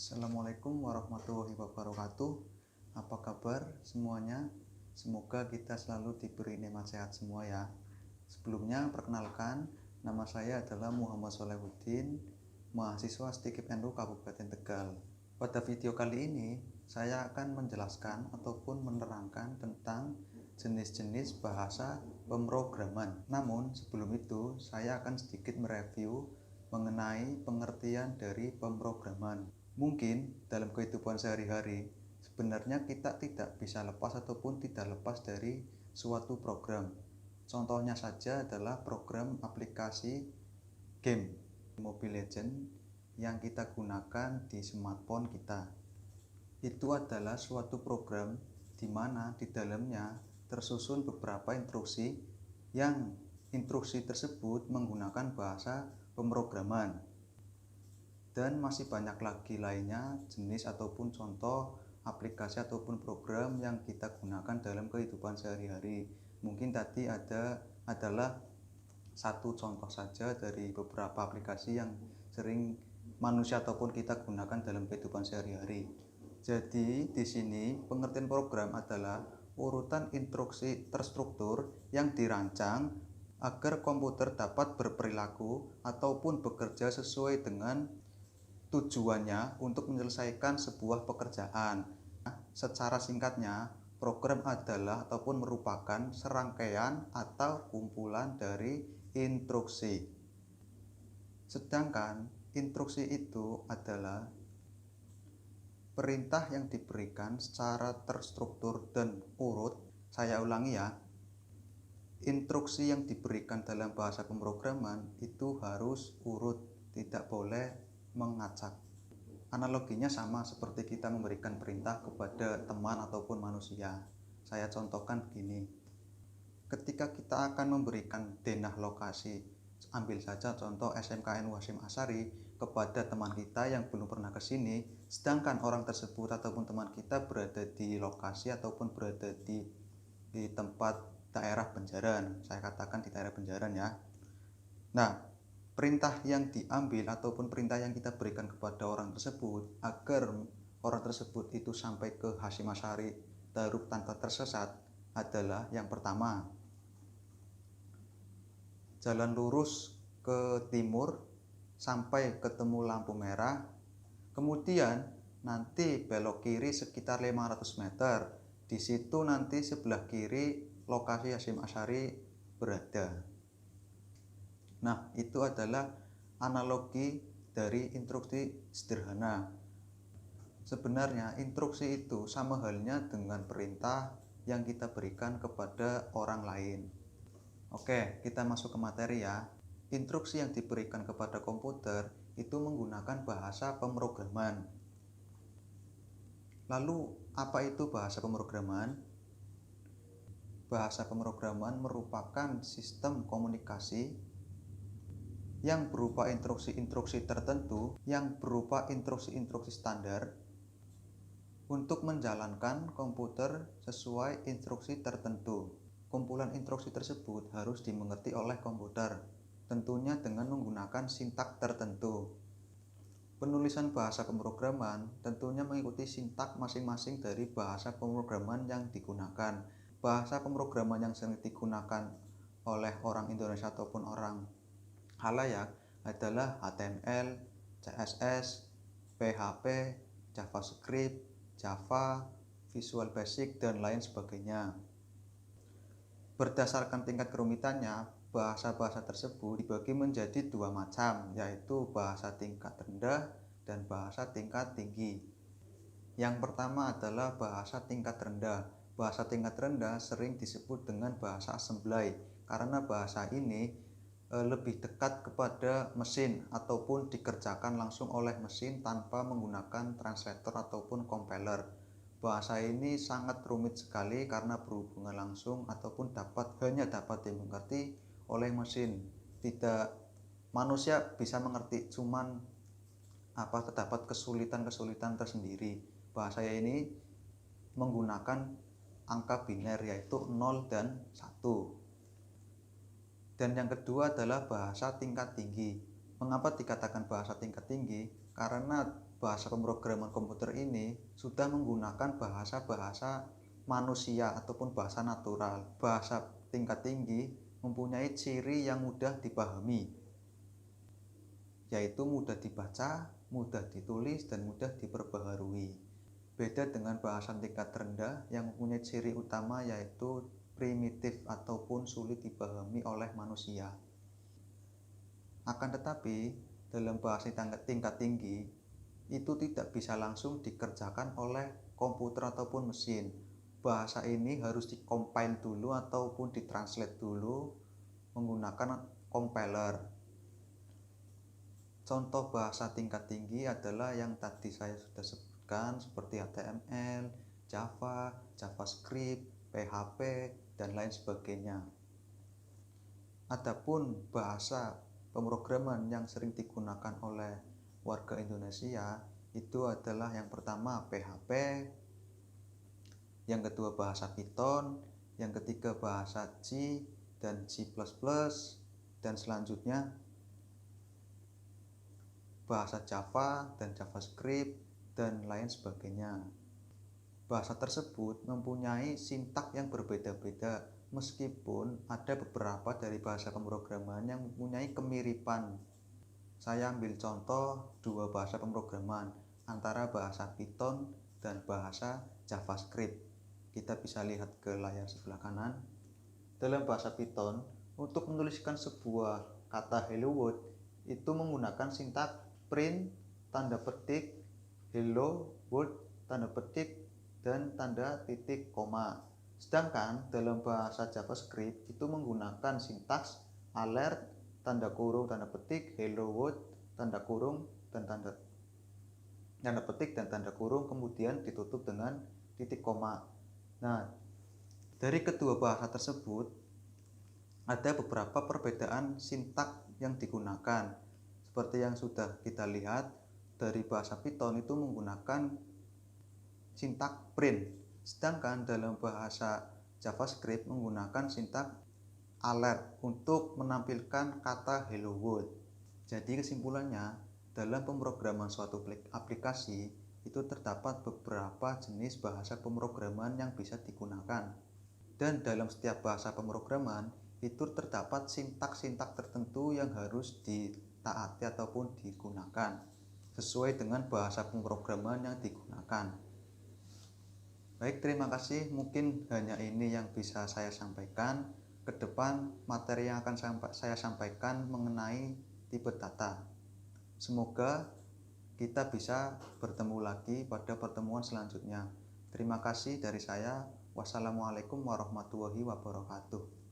Assalamualaikum warahmatullahi wabarakatuh. Apa kabar semuanya? Semoga kita selalu diberi nikmat sehat semua ya. Sebelumnya perkenalkan, nama saya adalah Muhammad Solehuddin, mahasiswa STIKIP NU Kabupaten Tegal. Pada video kali ini, saya akan menjelaskan ataupun menerangkan tentang jenis-jenis bahasa pemrograman. Namun sebelum itu, saya akan sedikit mereview mengenai pengertian dari pemrograman. Mungkin dalam kehidupan sehari-hari, sebenarnya kita tidak bisa lepas ataupun tidak lepas dari suatu program. Contohnya saja adalah program aplikasi game Mobile Legends yang kita gunakan di smartphone kita. Itu adalah suatu program di mana di dalamnya tersusun beberapa instruksi yang instruksi tersebut menggunakan bahasa pemrograman. Dan masih banyak lagi lainnya jenis ataupun contoh aplikasi ataupun program yang kita gunakan dalam kehidupan sehari-hari. Mungkin tadi adalah satu contoh saja dari beberapa aplikasi yang sering manusia ataupun kita gunakan dalam kehidupan sehari-hari. Jadi di sini pengertian program adalah urutan instruksi terstruktur yang dirancang agar komputer dapat berperilaku ataupun bekerja sesuai dengan tujuannya untuk menyelesaikan sebuah pekerjaan. Secara singkatnya, program adalah ataupun merupakan serangkaian atau kumpulan dari instruksi. Sedangkan instruksi itu adalah perintah yang diberikan secara terstruktur dan urut. Saya ulangi ya. Instruksi yang diberikan dalam bahasa pemrograman itu harus urut, tidak boleh mengacak. Analoginya sama seperti kita memberikan perintah kepada teman ataupun manusia. Saya contohkan begini. Ketika kita akan memberikan denah lokasi, ambil saja contoh SMKN Hasyim Asyari kepada teman kita yang belum pernah ke sini, sedangkan orang tersebut ataupun teman kita berada di lokasi ataupun berada di tempat daerah Benjaran. Saya katakan di daerah Benjaran ya. Nah, perintah yang diambil ataupun perintah yang kita berikan kepada orang tersebut agar orang tersebut itu sampai ke Hasyim Asyari Darub tanpa tersesat adalah yang pertama, jalan lurus ke timur sampai ketemu lampu merah, kemudian nanti belok kiri sekitar 500 meter. Di situ nanti sebelah kiri lokasi Hasyim Asyari berada. Nah, itu adalah analogi dari instruksi sederhana. Sebenarnya instruksi itu sama halnya dengan perintah yang kita berikan kepada orang lain. Oke, kita masuk ke materi ya. Instruksi yang diberikan kepada komputer itu menggunakan bahasa pemrograman. Lalu, apa itu bahasa pemrograman? Bahasa pemrograman merupakan sistem komunikasi yang berupa instruksi-instruksi tertentu yang berupa instruksi-instruksi standar untuk menjalankan komputer sesuai instruksi tertentu. Kumpulan instruksi tersebut harus dimengerti oleh komputer, tentunya dengan menggunakan sintak tertentu. Penulisan bahasa pemrograman tentunya mengikuti sintak masing-masing dari bahasa pemrograman yang digunakan. Bahasa pemrograman yang sering digunakan oleh orang Indonesia ataupun orang halayak adalah HTML, CSS, PHP, JavaScript, Java, Visual Basic, dan lain sebagainya. Berdasarkan tingkat kerumitannya, bahasa-bahasa tersebut dibagi menjadi dua macam, yaitu bahasa tingkat rendah dan bahasa tingkat tinggi. Yang pertama adalah bahasa tingkat rendah. Bahasa tingkat rendah sering disebut dengan bahasa assembly, karena bahasa ini lebih dekat kepada mesin ataupun dikerjakan langsung oleh mesin tanpa menggunakan translator ataupun compiler. Bahasa ini sangat rumit sekali karena berhubungan langsung ataupun hanya dapat dimengerti oleh mesin. Tidak manusia bisa mengerti, cuman terdapat kesulitan-kesulitan tersendiri. Bahasa ini menggunakan angka biner yaitu 0 dan 1. Dan yang kedua adalah bahasa tingkat tinggi. Mengapa dikatakan bahasa tingkat tinggi? Karena bahasa pemrograman komputer ini sudah menggunakan bahasa-bahasa manusia ataupun bahasa natural. Bahasa tingkat tinggi mempunyai ciri yang mudah dipahami, yaitu mudah dibaca, mudah ditulis, dan mudah diperbaharui. Beda dengan bahasa tingkat rendah yang mempunyai ciri utama yaitu primitif ataupun sulit dipahami oleh manusia. Akan tetapi, dalam bahasa tingkat tinggi itu tidak bisa langsung dikerjakan oleh komputer ataupun mesin. Bahasa ini harus dikompil dulu ataupun ditranslate dulu menggunakan compiler. Contoh bahasa tingkat tinggi adalah yang tadi saya sudah sebutkan seperti HTML, Java, JavaScript, PHP, dan lain sebagainya. Adapun bahasa pemrograman yang sering digunakan oleh warga Indonesia itu adalah yang pertama PHP, yang kedua bahasa Python, yang ketiga bahasa C dan C++, dan selanjutnya bahasa Java dan JavaScript, dan lain sebagainya. Bahasa tersebut mempunyai sintak yang berbeda-beda, meskipun ada beberapa dari bahasa pemrograman yang mempunyai kemiripan. Saya ambil contoh dua bahasa pemrograman antara bahasa Python dan bahasa JavaScript. Kita bisa lihat ke layar sebelah kanan. Dalam bahasa Python, untuk menuliskan sebuah kata hello world itu menggunakan sintak print, tanda petik, hello world, tanda petik, dan tanda titik koma. Sedangkan dalam bahasa JavaScript itu menggunakan sintaks alert, tanda kurung, tanda petik, hello world, tanda kurung, dan tanda petik dan tanda kurung, kemudian ditutup dengan titik koma. Nah, dari kedua bahasa tersebut ada beberapa perbedaan sintak yang digunakan. Seperti yang sudah kita lihat, dari bahasa Python itu menggunakan sintak print, sedangkan dalam bahasa JavaScript menggunakan sintak alert untuk menampilkan kata hello world. Jadi kesimpulannya, dalam pemrograman suatu aplikasi itu terdapat beberapa jenis bahasa pemrograman yang bisa digunakan. Dan dalam setiap bahasa pemrograman itu terdapat sintak-sintak tertentu yang harus ditaati ataupun digunakan sesuai dengan bahasa pemrograman yang digunakan. Baik, terima kasih. Mungkin hanya ini yang bisa saya sampaikan. Ke depan materi yang akan saya sampaikan mengenai tipe data. Semoga kita bisa bertemu lagi pada pertemuan selanjutnya. Terima kasih dari saya. Wassalamualaikum warahmatullahi wabarakatuh.